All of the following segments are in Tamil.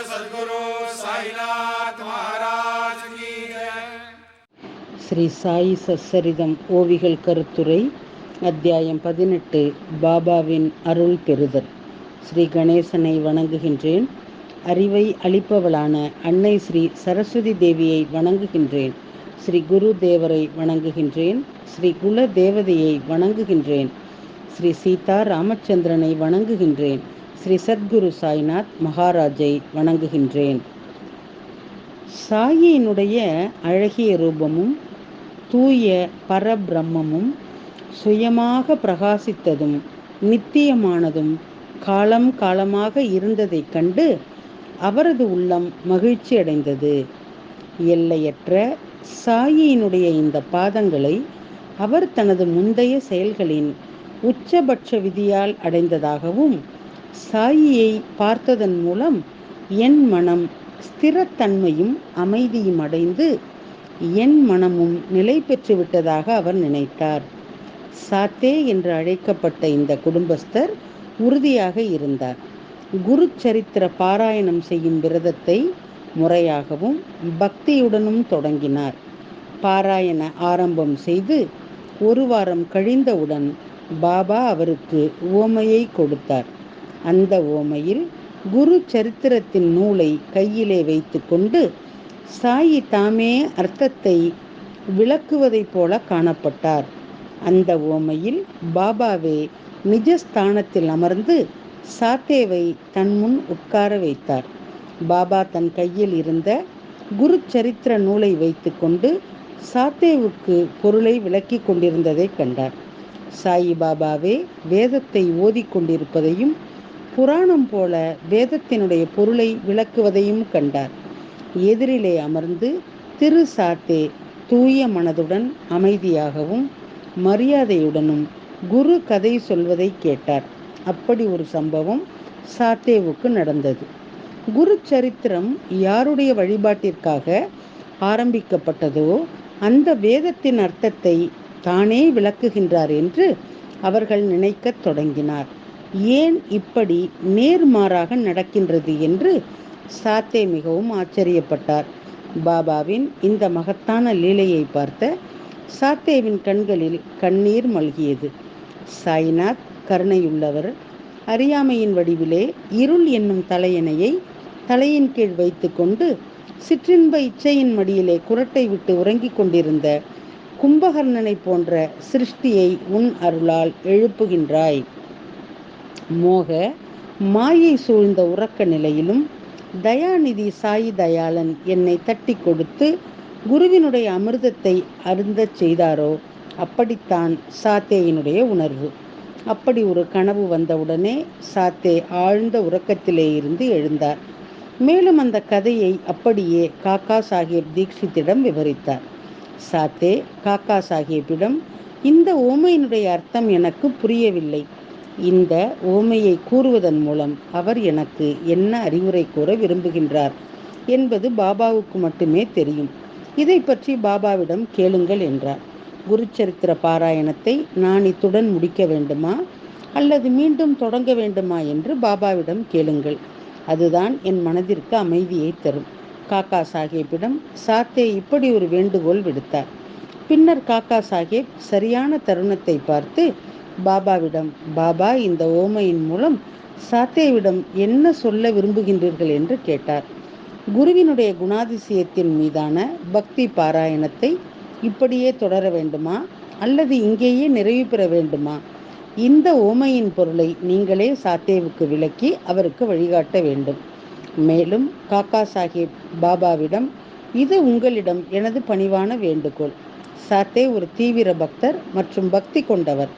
सद्गुरु साईनाथ महाराज की जय। ஸ்ரீ சாயி சச்சரிதம் ஓவிகள் கருத்துரை அத்தியாயம் 18 பாபாவின் அருள் பெறுதல். ஸ்ரீ கணேசனை வணங்குகின்றேன். அறிவை அளிப்பவளான அன்னை ஸ்ரீ சரஸ்வதி தேவியை வணங்குகின்றேன். ஸ்ரீ குரு தேவரை வணங்குகின்றேன். ஸ்ரீ குல தேவதையை வணங்குகின்றேன். ஸ்ரீ சீதா ராமச்சந்திரனை வணங்குகின்றேன். ஸ்ரீ சத்குரு சாய்நாத் மகாராஜை வணங்குகின்றேன். சாயியினுடைய அழகிய ரூபமும் தூய பரபிரம்மமும் சுயமாக பிரகாசித்ததும் நித்தியமானதும் காலம் காலமாக இருந்ததைக் கண்டு அவரது உள்ளம் மகிழ்ச்சி அடைந்தது. எல்லையற்ற சாயியினுடைய இந்த பாதங்களை அவர் தனது முந்தைய செயல்களின் உச்சபட்ச விதியால் அடைந்ததாகவும், சாயியை பார்த்ததன் மூலம் என் மனம் ஸ்திரத்தன்மையும் அமைதியும் அடைந்து என் மனமும் நிலை பெற்று விட்டதாக அவர் நினைத்தார். சாத்தே என்று அழைக்கப்பட்ட இந்த குடும்பஸ்தர் உறுதியாக இருந்தார். குரு சரித்திர பாராயணம் செய்யும் விரதத்தை முறையாகவும் பக்தியுடனும் தொடங்கினார். பாராயண ஆரம்பம் செய்து ஒரு வாரம் கழிந்தவுடன் பாபா அவருக்கு உவமையை கொடுத்தார். அந்த உவமையில் குரு சரித்திரத்தின் நூலை கையிலே வைத்து கொண்டு சாயி தாமே அர்த்தத்தை விளக்குவதைப் போல காணப்பட்டார். அந்த உவமையில் பாபாவே நிஜஸ்தானத்தில் அமர்ந்து சாத்தேவை தன் முன் உட்கார வைத்தார். பாபா தன் கையில் இருந்த குரு சரித்திர நூலை வைத்து கொண்டு சாத்தேவுக்கு பொருளை விளக்கி கொண்டிருந்ததை கண்டார். சாயி பாபாவே வேதத்தை ஓதிக்கொண்டிருப்பதையும் புராணம் போல வேதத்தினுடைய பொருளை விளக்குவதையும் கண்டார். எதிரிலே அமர்ந்து திரு சாத்தே தூய மனதுடன் அமைதியாகவும் மரியாதையுடனும் குரு கதை சொல்வதை கேட்டார். அப்படி ஒரு சம்பவம் சாத்தேவுக்கு நடந்தது. குரு சரித்திரம் யாருடைய வழிபாட்டிற்காக ஆரம்பிக்கப்பட்டதோ அந்த வேதத்தின் அர்த்தத்தை தானே விளக்குகின்றார் என்று அவர்கள் நினைக்கத் தொடங்கினார். ஏன் இப்படி நேர்மாறாக நடக்கின்றது என்று சாத்தே மிகவும் ஆச்சரியப்பட்டார். பாபாவின் இந்த மகத்தான லீலையை பார்த்த சாத்தேவின் கண்களில் கண்ணீர் மல்கியது. சாய்நாத் கருணையுள்ளவர். அறியாமையின் வடிவிலே இருள் என்னும் தலையணையை தலையின் கீழ் வைத்து கொண்டு சிற்றின்ப இச்சையின் மடியிலே குரட்டை விட்டு உறங்கிக் கொண்டிருந்த கும்பகர்ணனை போன்ற சிருஷ்டியை உன் அருளால் எழுப்புகின்றாய். மோக மாயை சூழ்ந்த உறக்க நிலையிலும் தயாநிதி சாயி தயாளன் என்னை தட்டி கொடுத்து குருவினுடைய அமிர்தத்தை அருந்தச் செய்தாரோ அப்படித்தான் சாத்தேயினுடைய உணர்வு. அப்படி ஒரு கனவு வந்தவுடனே சாத்தே ஆழ்ந்த உறக்கத்திலே இருந்து எழுந்தார். மேலும் அந்த கதையை அப்படியே காக்கா சாஹேப் தீக்ஷித்திடம் விவரித்தார். சாத்தே காக்கா சாஹேப்பிடம், இந்த ஓமையினுடைய அர்த்தம் எனக்கு புரியவில்லை. இந்த ஓமையை கூறுவதன் மூலம் அவர் எனக்கு என்ன அறிவுரை கூற விரும்புகின்றார் என்பது பாபாவுக்கு மட்டுமே தெரியும். இதை பற்றி பாபாவிடம் கேளுங்கள் என்றார். குருச்சரித்திர பாராயணத்தை நான் இத்துடன் முடிக்க வேண்டுமா அல்லது மீண்டும் தொடங்க வேண்டுமா என்று பாபாவிடம் கேளுங்கள். அதுதான் என் மனதிற்கு அமைதியை தரும். காக்கா சாஹேப்பிடம் சாத்தே இப்படி ஒரு வேண்டுகோள் விடுத்தார். பின்னர் காக்கா சாஹேப் சரியான தருணத்தை பார்த்து பாபாவிடம், பாபா, இந்த ஓமையின் மூலம் சாத்தேவிடம் என்ன சொல்ல விரும்புகின்றீர்கள் என்று கேட்டார். குருவினுடைய குணாதிசயத்தின் மீதான பக்தி பாராயணத்தை இப்படியே தொடர வேண்டுமா அல்லது இங்கேயே நிறைவு பெற வேண்டுமா? இந்த ஓமையின் பொருளை நீங்களே சாத்தேவுக்கு விளக்கி அவருக்கு வழிகாட்ட வேண்டும். மேலும் காக்கா சாஹேப் பாபாவிடம், இது உங்களிடம் எனது பணிவான வேண்டுகோள். சாத்தே ஒரு தீவிர பக்தர் மற்றும் பக்தி கொண்டவர்.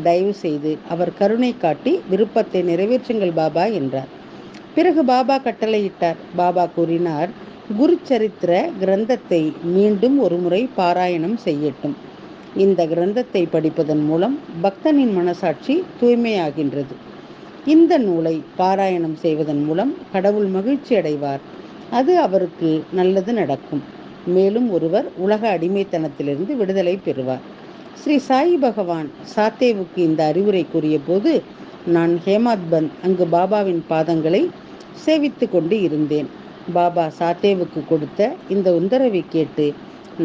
தயவு செய்து அவர் கருணை காட்டி விருப்பத்தை நிறைவேற்றுங்கள் பாபா என்றார். பிறகு பாபா கட்டளையிட்டார். பாபா கூறினார், குரு சரித்திர கிரந்தத்தை மீண்டும் ஒரு முறை பாராயணம் செய்யட்டும். இந்த கிரந்தத்தை படிப்பதன் மூலம் பக்தனின் மனசாட்சி தூய்மையாகின்றது. இந்த நூலை பாராயணம் செய்வதன் மூலம் கடவுள் மகிழ்ச்சி அடைவார். அது அவருக்கு நல்லது நடக்கும். மேலும் ஒருவர் உலக அடிமைத்தனத்திலிருந்து விடுதலை பெறுவார். ஸ்ரீ சாயி பகவான் சாத்தேவுக்கு இந்த அறிவுரை கூறிய போது நான் ஹேமாத்பந்த் அங்கு பாபாவின் பாதங்களை சேவித்து கொண்டு இருந்தேன். பாபா சாத்தேவுக்கு கொடுத்த இந்த உத்தரவை கேட்டு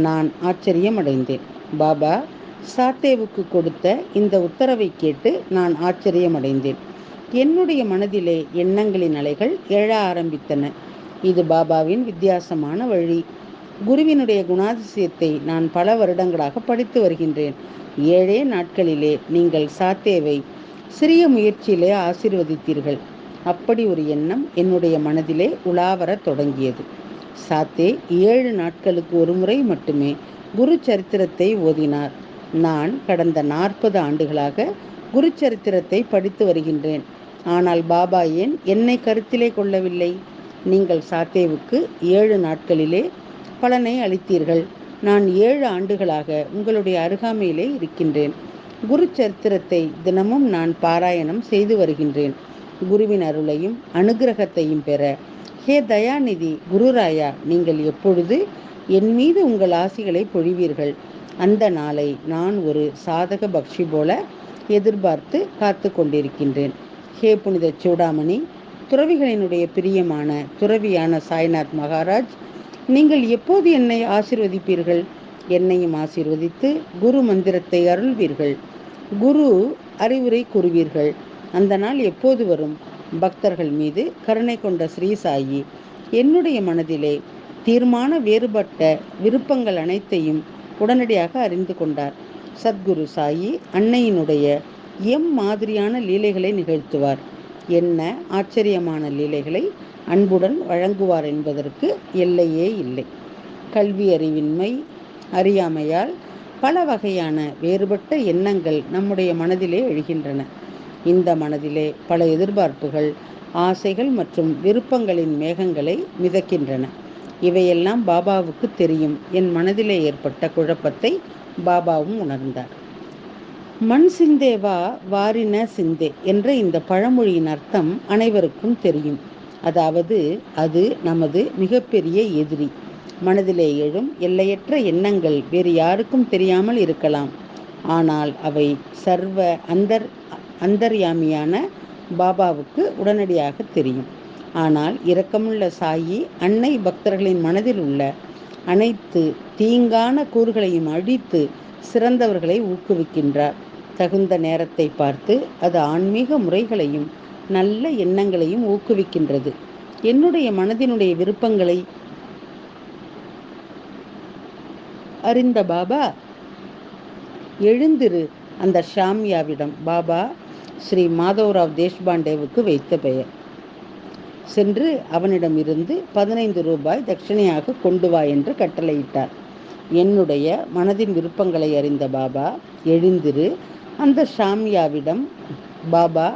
நான் ஆச்சரியமடைந்தேன். பாபா சாத்தேவுக்கு கொடுத்த இந்த உத்தரவை கேட்டு நான் ஆச்சரியமடைந்தேன். என்னுடைய மனதிலே எண்ணங்களின் அலைகள் எழ ஆரம்பித்தன. இது பாபாவின் வித்தியாசமான வழி. குருவினுடைய குணாதிசயத்தை நான் பல வருடங்களாக படித்து வருகின்றேன். 7 நாட்களிலே நீங்கள் சாத்தேவை சிறிய முயற்சியிலே ஆசீர்வதித்தீர்கள். அப்படி ஒரு எண்ணம் என்னுடைய மனதிலே உலாவரத் தொடங்கியது. சாத்தே 7 நாட்களுக்கு ஒரு முறை மட்டுமே குரு சரித்திரத்தை ஓதினார். நான் கடந்த 40 ஆண்டுகளாக குரு சரித்திரத்தை படித்து வருகின்றேன். ஆனால் பாபா ஏன் என்னை கருத்திலே கொள்ளவில்லை? நீங்கள் சாத்தேவுக்கு 7 நாட்களிலே பலனை அளித்தீர்கள். நான் 7 ஆண்டுகளாக உங்களுடைய அருகாமையிலே இருக்கின்றேன். குரு சரித்திரத்தை தினமும் நான் பாராயணம் செய்து வருகின்றேன். குருவின் அருளையும் அனுகிரகத்தையும் பெற, ஹே தயாநிதி குருராயா, நீங்கள் எப்பொழுது என் மீது உங்கள் ஆசிகளை பொழிவீர்கள்? அந்த நாளை நான் ஒரு சாதக பக்ஷி போல எதிர்பார்த்து காத்து கொண்டிருக்கின்றேன். ஹே புனித சூடாமணி, துறவிகளினுடைய பிரியமான துறவியான சாய்நாத் மகாராஜ், நீங்கள் எப்போது என்னை ஆசீர்வதிப்பீர்கள்? என்னையும் ஆசீர்வதித்து குரு மந்திரத்தை அருள்வீர்கள். குரு அறிவுரை கூறுவீர்கள். அந்த நாள் எப்போது வரும்? பக்தர்கள் மீது கருணை கொண்ட ஸ்ரீ சாயி என்னுடைய மனதிலே தீர்மான வேறுபட்ட விருப்பங்கள் அனைத்தையும் உடனடியாக அறிந்து கொண்டார். சத்குரு சாயி அன்னையினுடைய மாதிரியான லீலைகளை நிகழ்த்துவார். என்ன ஆச்சரியமான லீலைகளை அன்புடன் வழங்குவார் என்பதற்கு எல்லையே இல்லை. கல்வி அறிவின்மை, அறியாமையால் பல வகையான வேறுபட்ட எண்ணங்கள் நம்முடைய மனதிலே எழுகின்றன. இந்த மனதிலே பல எதிர்பார்ப்புகள், ஆசைகள் மற்றும் விருப்பங்களின் மேகங்களை மிதக்கின்றன. இவையெல்லாம் பாபாவுக்கு தெரியும். என் மனதிலே ஏற்பட்ட குழப்பத்தை பாபாவும் உணர்ந்தார். மண் சிந்தேவா வாரின சிந்தே என்ற இந்த பழமொழியின் அர்த்தம் அனைவருக்கும் தெரியும். அதாவது அது நமது மிகப்பெரிய எதிரி. மனதிலே எழும் எல்லையற்ற எண்ணங்கள் வேறு யாருக்கும் தெரியாமல் இருக்கலாம். ஆனால் அவை சர்வ அந்தர்யாமியான பாபாவுக்கு உடனடியாக தெரியும். ஆனால் இரக்கமுள்ள சாயி அன்னை பக்தர்களின் மனதில் உள்ள அனைத்து தீங்கான கூறுகளையும் அழித்து சிறந்தவர்களை ஊக்குவிக்கின்றார். தகுந்த நேரத்தை பார்த்து அது ஆன்மீக முறைகளையும் நல்ல எண்ணங்களையும் ஊக்குவிக்கின்றது. என்னுடைய மனதினுடைய விருப்பங்களை அறிந்த பாபா, எழுந்திரு, அந்த ஷாம்யாவிடம் பாபா ஸ்ரீ மாதவராவ் தேஷ்பாண்டேவுக்கு வைத்த பெயர், சென்று அவனிடம் இருந்து 15 ரூபாய் தட்சிணையாக கொண்டு வா என்று கட்டளையிட்டார். என்னுடைய மனதின் விருப்பங்களை அறிந்த பாபா, எழுந்திரு, அந்த ஷாம்யாவிடம் பாபா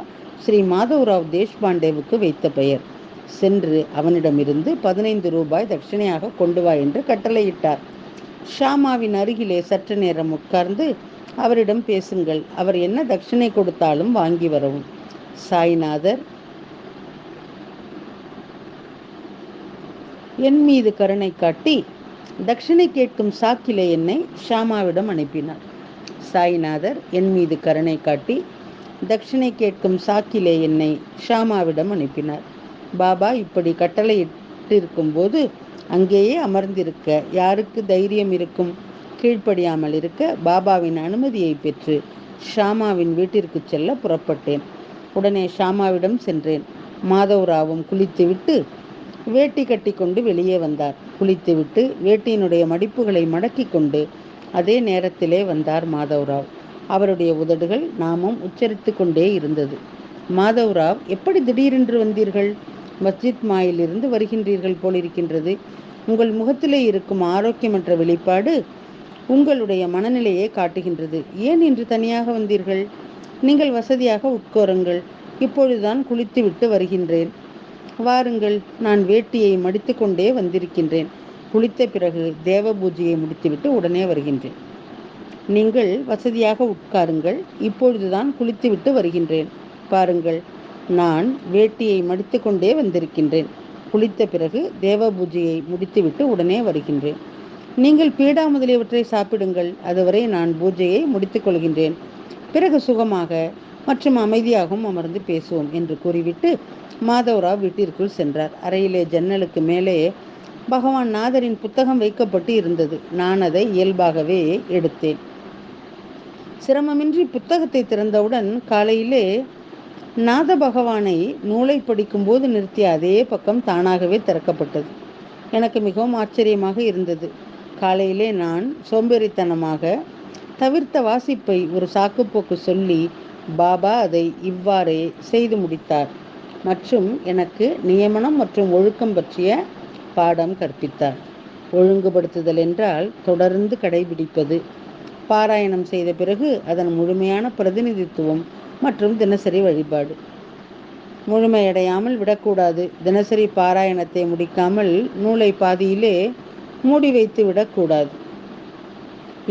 ஸ்ரீ மாதவராவ் தேஷ்பாண்டேவுக்கு வைத்த பெயர், சென்று அவனிடமிருந்து 15 ரூபாய் தட்சிணையாக கொண்டு வா என்று கட்டளையிட்டார். ஷாமாவின் அருகிலே சற்று நேரம் உட்கார்ந்து அவரிடம் பேசுங்கள். அவர் என்ன தட்சிணை கொடுத்தாலும் வாங்கி வரவும். சாய்நாதர் என் மீது கருணை காட்டி தட்சிணை கேட்கும் சாக்கிலே என்னை ஷாமாவிடம் அனுப்பினார். சாய்நாதர் என் மீது கருணை காட்டி தட்சிணை கேட்கும் சாக்கிலே என்னை ஷாமாவிடம் அனுப்பினார். பாபா இப்படி கட்டளையிட்டிருக்கும் போது அங்கேயே அமர்ந்திருக்க யாருக்கு தைரியம் இருக்கும்? கீழ்ப்படியாமல் இருக்க பாபாவின் அனுமதியை பெற்று ஷாமாவின் வீட்டிற்கு செல்ல புறப்பட்டேன். உடனே ஷாமாவிடம் சென்றேன். மாதவராவும் குளித்துவிட்டு வேட்டி கட்டி கொண்டு வெளியே வந்தார். குளித்துவிட்டு வேட்டியினுடைய மடிப்புகளை மடக்கி கொண்டு அதே நேரத்திலே வந்தார் மாதவராவ். அவருடைய உதடுகள் நாமம் உச்சரித்து கொண்டே இருந்தது. மாதவராவ், எப்படி திடீரென்று வந்தீர்கள்? மஸ்ஜித் மாயிலிருந்து வருகின்றீர்கள் போலிருக்கின்றது. உங்கள் முகத்திலே இருக்கும் ஆரோக்கியமற்ற வெளிப்பாடு உங்களுடைய மனநிலையை காட்டுகின்றது. ஏன் இன்று தனியாக வந்தீர்கள்? நீங்கள் வசதியாக உட்காருங்கள். இப்பொழுதுதான் குளித்துவிட்டு வருகின்றேன். வாருங்கள், நான் வேட்டியை மடித்து கொண்டே வந்திருக்கின்றேன். குளித்த பிறகு தேவ பூஜையை முடித்துவிட்டு உடனே வருகின்றேன். நீங்கள் வசதியாக உட்காருங்கள். இப்பொழுதுதான் குளித்துவிட்டு வருகின்றேன். பாருங்கள், நான் வேட்டியை மடித்து கொண்டே வந்திருக்கின்றேன். குளித்த பிறகு தேவ பூஜையை முடித்துவிட்டு உடனே வருகின்றேன். நீங்கள் பீடா முதலியவற்றை சாப்பிடுங்கள். அதுவரை நான் பூஜையை முடித்துக் கொள்கின்றேன். பிறகு சுகமாக மற்றும் அமைதியாகவும் அமர்ந்து பேசுவோம் என்று கூறிவிட்டு மாதவராவ் வீட்டிற்குள் சென்றார். அறையிலே ஜன்னலுக்கு மேலே பகவான் நாதரின் புத்தகம் வைக்கப்பட்டு இருந்தது. நான் அதை இயல்பாகவே எடுத்தேன். சிரமமின்றி புத்தகத்தை திறந்தவுடன் காலையிலே நாத பகவானை நூலை படிக்கும்போது நிறுத்திய அதே பக்கம் தானாகவே திறக்கப்பட்டது. எனக்கு மிகவும் ஆச்சரியமாக இருந்தது. காலையிலே நான் சோம்பேறித்தனமாக தவிர்த்த வாசிப்பை ஒரு சாக்குப்போக்கு சொல்லி பாபா அதை இவ்வாறே செய்து முடித்தார் மற்றும் எனக்கு நியமனம் மற்றும் ஒழுக்கம் பற்றிய பாடம் கற்பித்தார். ஒழுங்குபடுத்துதல் என்றால் தொடர்ந்து கடைபிடிப்பது, பாராயணம் செய்த பிறகு அதன் முழுமையான பிரதிநிதித்துவம் மற்றும் தினசரி வழிபாடு. முழுமையடையாமல் விடக்கூடாது. தினசரி பாராயணத்தை முடிக்காமல் நூலை பாதியிலே மூடி வைத்து விடக்கூடாது.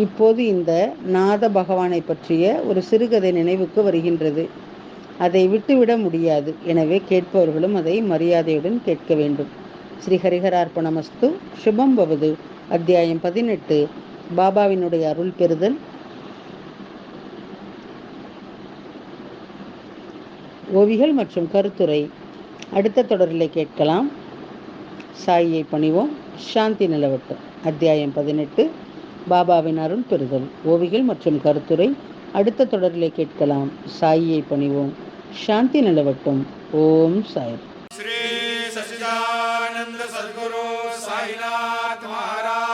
இப்போது இந்த நாத பகவானை பற்றிய ஒரு சிறுகதை நினைவுக்கு வருகின்றது. அதை விட்டுவிட முடியாது. எனவே கேட்பவர்களும் அதை மரியாதையுடன் கேட்க வேண்டும். ஸ்ரீ ஹரிஹரார்ப்பணமஸ்து. சுபம் பவது. அத்தியாயம் 18. பாபாவினுடைய அருள் பெறுதல். ஓவிகள் மற்றும் கருத்துரை அடுத்த தொடரிலே கேட்கலாம். சாயியை பணிவோம், சாந்தி நிலவட்டும். அத்தியாயம் 18. பாபாவின் அருள் பெறுதல். ஓவிகள் மற்றும் கருத்துரை அடுத்த தொடரிலே கேட்கலாம். சாயியை பணிவோம், சாந்தி நிலவட்டும். ஓம் சாய். श्री सच्चिदानंद सद्गुरु साईनाथ महाराज